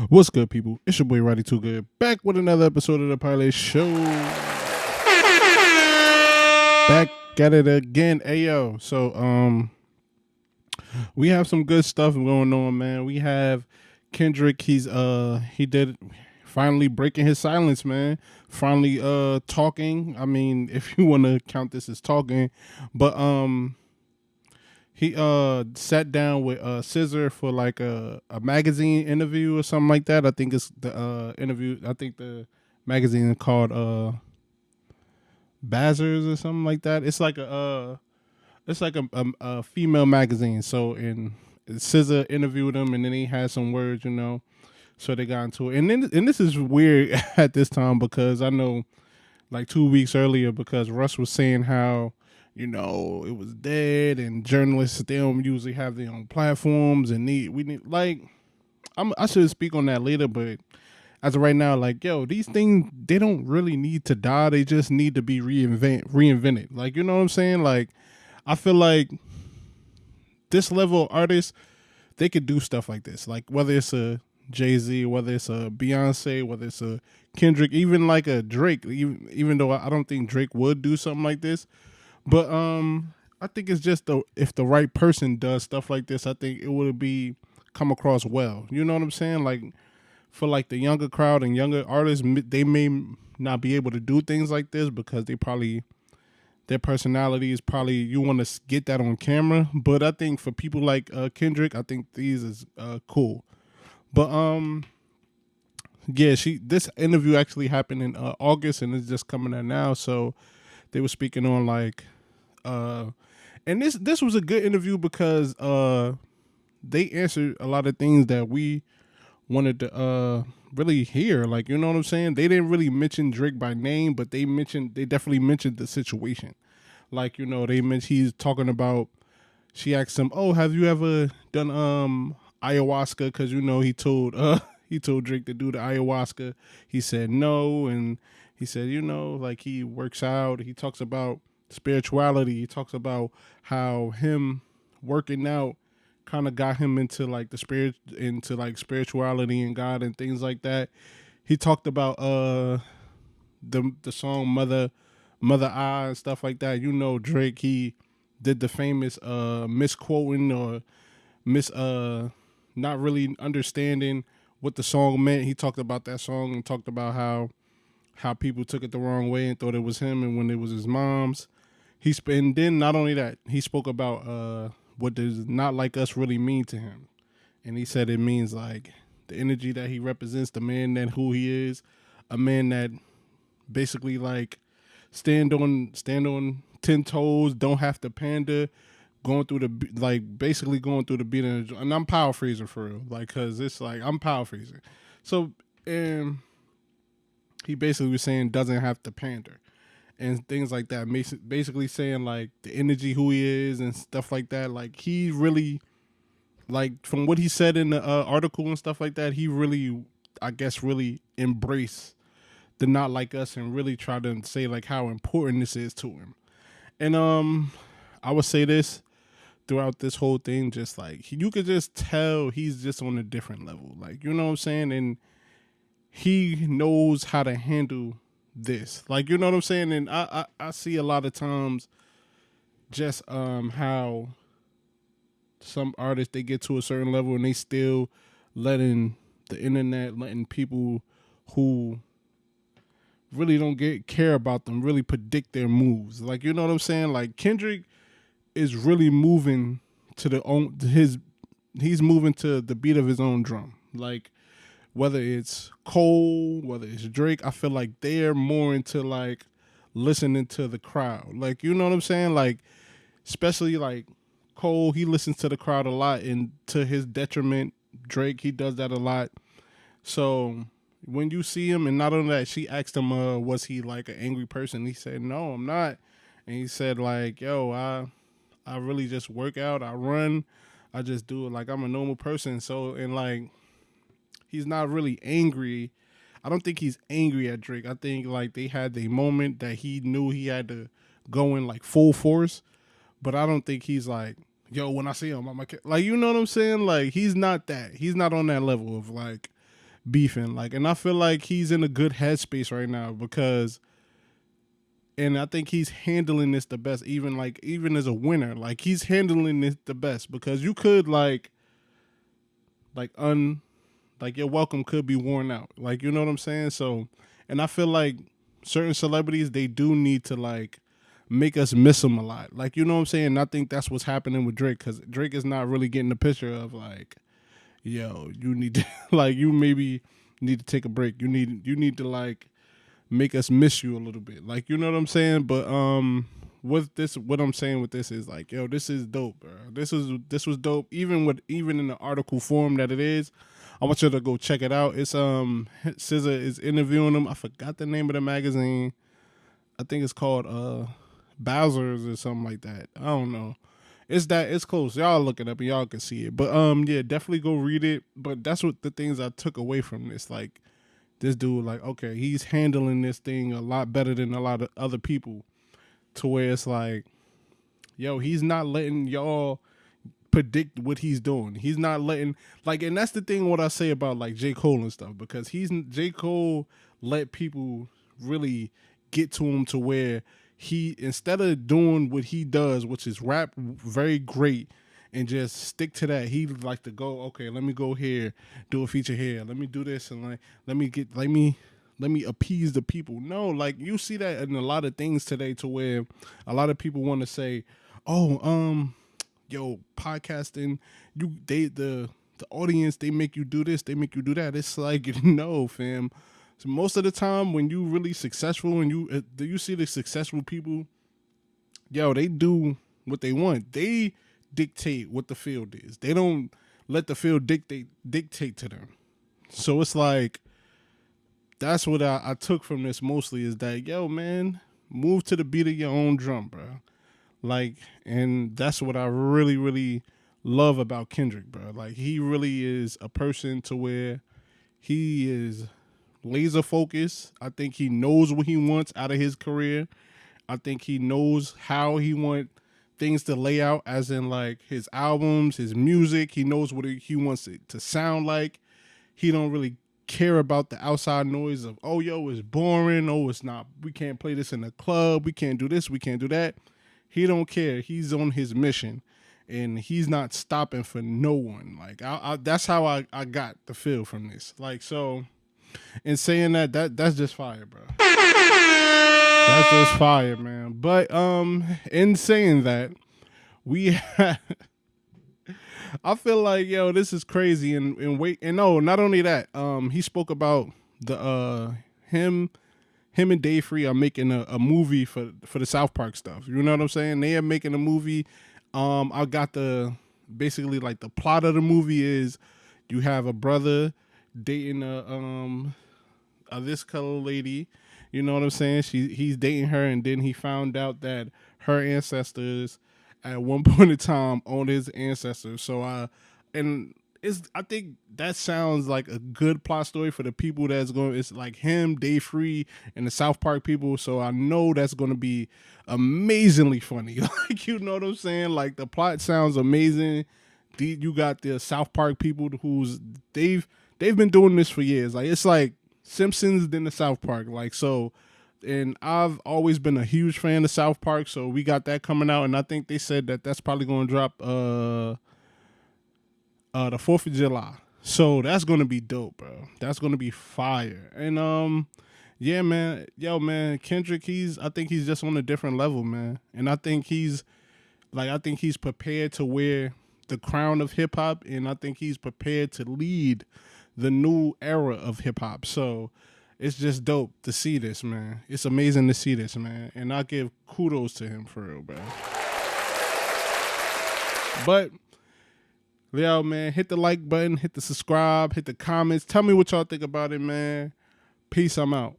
What's good, people? It's your boy Roddy Too Good, back with another episode of the Pilot Show. Back at it again, ayo. We have some good stuff going on, man. We have Kendrick. He did finally breaking his silence, man. Finally, talking. I mean, if you want to count this as talking, but he sat down with SZA for like a magazine interview or something like that. I think it's the interview. I think the magazine is called Bazzers or something like that. It's like a female magazine. So and SZA interviewed him, and then he had some words, So they got into it, and this is weird at this time because I know like 2 weeks earlier because Russ was saying how it was dead and journalists they don't usually have their own platforms and we need like I should speak on that later, but as of right now, like these things they don't really need to die, they just need to be reinvented, like, you know what I'm saying? Like, I feel like this level of artists, they could do stuff like this, like whether it's a Jay-Z, whether it's a Beyonce, whether it's a Kendrick, even like a Drake, even though I don't think Drake would do something like this. But I think it's just if the right person does stuff like this, I think it would be come across well. You know what I'm saying? Like for like the younger crowd and younger artists, they may not be able to do things like this because their personality is probably you want to get that on camera. But I think for people like Kendrick, I think these is cool. But yeah, this interview actually happened in August and it's just coming out now. So they were speaking on like and this was a good interview because they answered a lot of things that we wanted to really hear, like, you know what I'm saying? They didn't really mention Drake by name, but they definitely mentioned the situation. Like, they mentioned he's talking about, she asked him, "Oh, have you ever done ayahuasca?" Cuz he told he told Drake to do the ayahuasca. He said no, and he said, like he works out. He talks about spirituality. He talks about how him working out kind of got him into like into like spirituality and God and things like that. He talked about the song Mother Eye and stuff like that. Drake, he did the famous misquoting or mis not really understanding what the song meant. He talked about that song and talked about how people took it the wrong way and thought it was him and when it was his mom's. And then not only that, he spoke about what does not like us really mean to him. And he said it means like the energy that he represents, the man that who he is, a man that basically like stand on 10 toes, don't have to pander, going through the like basically going through the beat, and I'm paraphrasing for real, like, cause it's like I'm paraphrasing. So and he basically was saying doesn't have to pander and things like that. Basically saying like the energy who he is and stuff like that. Like he really, like from what he said in the article and stuff like that, he really, I guess, really embraced the not like us and really try to say like how important this is to him. And I would say this throughout this whole thing, just like you could just tell he's just on a different level. Like, you know what I'm saying? And he knows how to handle this. Like, you know what I'm saying? And I see a lot of times just how some artists, they get to a certain level and they still letting the internet, letting people who really don't care about them really predict their moves. Like, you know what I'm saying? Like Kendrick is really moving to he's moving to the beat of his own drum. Like whether it's Cole, whether it's Drake, I feel like they're more into like listening to the crowd. Like, you know what I'm saying? Like, especially like Cole, he listens to the crowd a lot, and to his detriment, Drake, he does that a lot. So when you see him, and not only that, she asked him, was he like an angry person? He said, "No, I'm not." And he said, like, "Yo, I really just work out, I run, I just do it like I'm a normal person." So, and like, he's not really angry. I don't think he's angry at Drake. I think like they had the moment that he knew he had to go in like full force, but I don't think he's like, "Yo, when I see him, I'm like," you know what I'm saying? Like he's not that. He's not on that level of like beefing. Like, and I feel like he's in a good headspace right now because, and I think he's handling this the best. Even as a winner, like he's handling this the best because you could like un like your welcome could be worn out. Like, you know what I'm saying? So, and I feel like certain celebrities, they do need to like make us miss them a lot. Like, you know what I'm saying? And I think that's what's happening with Drake because Drake is not really getting the picture of like, yo, you need to like you maybe need to take a break. You need to like make us miss you a little bit. Like, you know what I'm saying? But with this, what I'm saying with this is like, yo, this is dope, bro. This was dope. Even in the article form that it is, I want you to go check it out. It's SZA is interviewing him. I forgot the name of the magazine. I think it's called Bowser's or something like that. I don't know. It's close. Y'all look it up and y'all can see it. But yeah, definitely go read it. But that's what the things I took away from this. Like, this dude, like, okay, he's handling this thing a lot better than a lot of other people. To where it's like, yo, he's not letting y'all predict what he's doing. He's not letting like, and that's the thing what I say about like J. Cole and stuff, because J. Cole let people really get to him to where he, instead of doing what he does, which is rap very great and just stick to that, he like to go, okay, let me go here, do a feature here, let me do this, and like let me appease the people. No, like you see that in a lot of things today, to where a lot of people want to say, oh, yo, podcasting, the audience, they make you do this, they make you do that. It's like, no, fam. So most of the time when you really successful and you see the successful people, yo, they do what they want. They dictate what the field is. They don't let the field dictate to them. So it's like, that's what I took from this mostly, is that, yo, man, move to the beat of your own drum, bro. Like, and that's what I really, really love about Kendrick, bro. Like, he really is a person to where he is laser focused. I think he knows what he wants out of his career. I think he knows how he want things to lay out, as in like his albums, his music. He knows what he wants it to sound like. He don't really care about the outside noise of, oh, yo, it's boring. Oh, it's not. We can't play this in the club. We can't do this. We can't do that. He don't care. He's on his mission, and he's not stopping for no one. Like, that's how I got the feel from this. Like, so, in saying that's just fire, bro. That's just fire, man. But in saying that, we I feel like, yo, this is crazy, and no, not only that, he spoke about the him and Dave Free are making a movie for the South Park stuff. You know what I'm saying? They are making a movie. I got basically like the plot of the movie is, you have a brother dating a this color lady. You know what I'm saying? He's dating her, and then he found out that her ancestors at one point in time owned his ancestors. So I think that sounds like a good plot story for the people that's going. It's like him, Dave Free, and the South Park people. So I know that's going to be amazingly funny. Like, you know what I'm saying? Like, the plot sounds amazing. You got the South Park people they've been doing this for years. Like, it's like Simpsons then the South Park. Like, so, and I've always been a huge fan of South Park. So we got that coming out, and I think they said that that's probably going to drop the 4th of July. So that's gonna be dope, bro. That's gonna be fire. And yeah, man, yo, man, Kendrick, I think he's just on a different level, man. And I think he's prepared to wear the crown of hip hop, and I think he's prepared to lead the new era of hip hop. So it's just dope to see this, man. It's amazing to see this, man. And I give kudos to him for real, bro. But yo, man, hit the like button, hit the subscribe, hit the comments. Tell me what y'all think about it, man. Peace, I'm out.